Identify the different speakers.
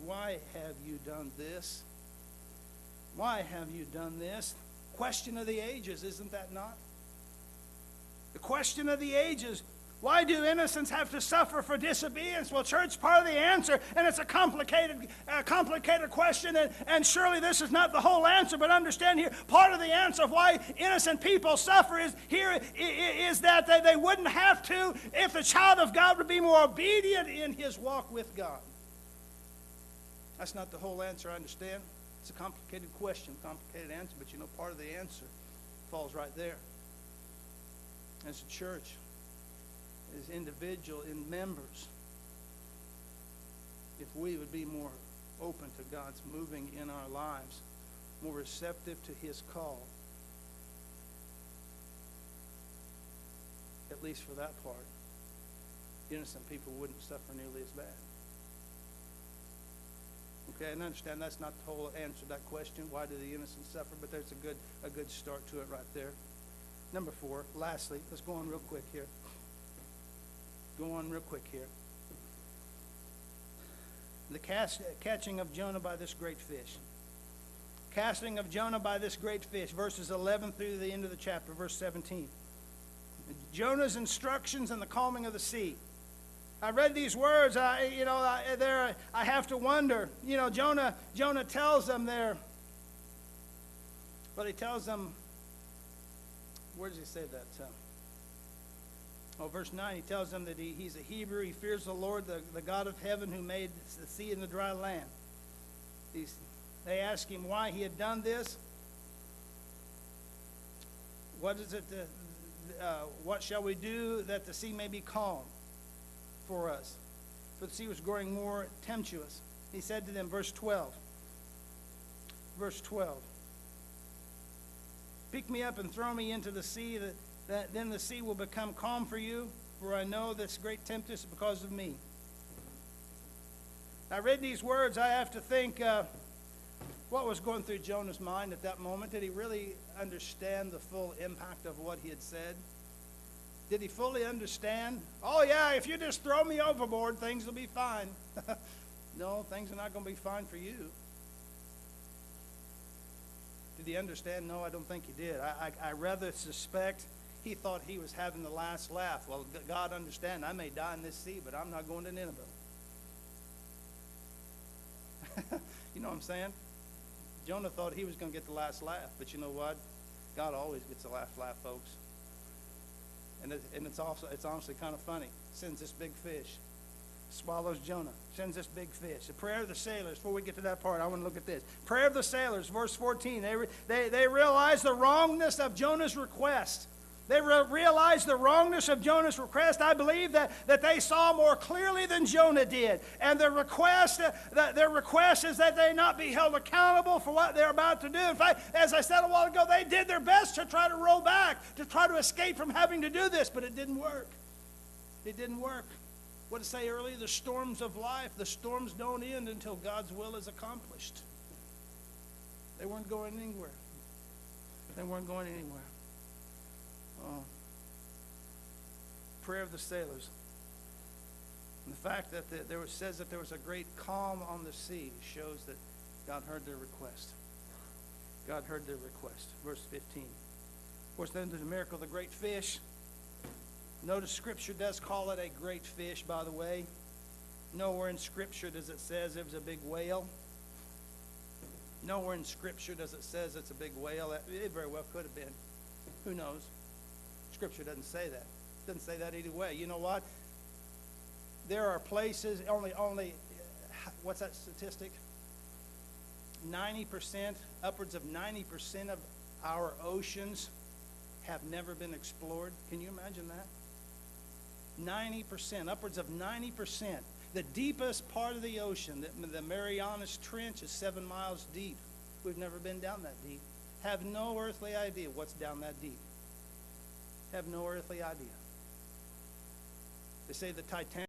Speaker 1: why have you done this? Why have you done this? Question of the ages, isn't that not? The question of the ages. Why do innocents have to suffer for disobedience? Well, church, part of the answer, and it's a complicated question, and surely this is not the whole answer, but understand here, part of the answer of why innocent people suffer is that they wouldn't have to if the child of God would be more obedient in his walk with God. That's not the whole answer, I understand. It's a complicated question, complicated answer, but you know, part of the answer falls right there. As a church, as individual in members, if we would be more open to God's moving in our lives, more receptive to his call, at least for that part, innocent people wouldn't suffer nearly as bad. Okay, and I understand that's not the whole answer to that question. Why do the innocent suffer? But there's a good start to it right there. Number 4, lastly, let's go on real quick here. The catching of Jonah by this great fish. Casting of Jonah by this great fish, verses 11 through the end of the chapter, verse 17. Jonah's instructions and the calming of the sea. I read these words, I have to wonder. You know, Jonah tells them there, but he tells them, where does he say that? Verse 9, he tells them that he's a Hebrew. He fears the Lord, the God of heaven, who made the sea and the dry land. They ask him why he had done this. What is it? What shall we do that the sea may be calm for us? For the sea was growing more tempestuous. He said to them, verse 12. Pick me up and throw me into the sea, that then the sea will become calm for you, for I know this great tempest is because of me. I read these words, I have to think, what was going through Jonah's mind at that moment? Did he really understand the full impact of what he had said? Did he fully understand? Oh yeah, if you just throw me overboard, things will be fine. No, things are not going to be fine for you. Did he understand? No, I don't think he did. I rather suspect he thought he was having the last laugh. Well, God understand, I may die in this sea, but I'm not going to Nineveh. You know what I'm saying? Jonah thought he was going to get the last laugh, but you know what? God always gets the last laugh, folks. And it's honestly kind of funny. Sends this big fish, swallows Jonah, sends this big fish. The prayer of the sailors. Before we get to that part, I want to look at this. Prayer of the sailors, verse 14. They realize the wrongness of Jonah's request. They realized the wrongness of Jonah's request. I believe that they saw more clearly than Jonah did. And their request is that they not be held accountable for what they're about to do. In fact, as I said a while ago, they did their best to try to roll back, to try to escape from having to do this, but it didn't work. It didn't work. What did I say earlier? The storms of life, the storms don't end until God's will is accomplished. They weren't going anywhere. Prayer of the sailors. And the fact that says that there was a great calm on the sea shows that God heard their request. God heard their request. Verse 15. Of course, then there's the miracle of the great fish. Notice Scripture does call it a great fish, by the way. Nowhere in Scripture does it says it was a big whale. Nowhere in Scripture does it says it's a big whale. It very well could have been. Who knows? Scripture doesn't say that. It doesn't say that either way. You know what? There are places, only what's that statistic? 90%, upwards of 90% of our oceans have never been explored. Can you imagine that? 90%, upwards of 90%. The deepest part of the ocean, the Marianas Trench, is 7 miles deep. We've never been down that deep. Have no earthly idea what's down that deep. Have no earthly idea. They say the Titanic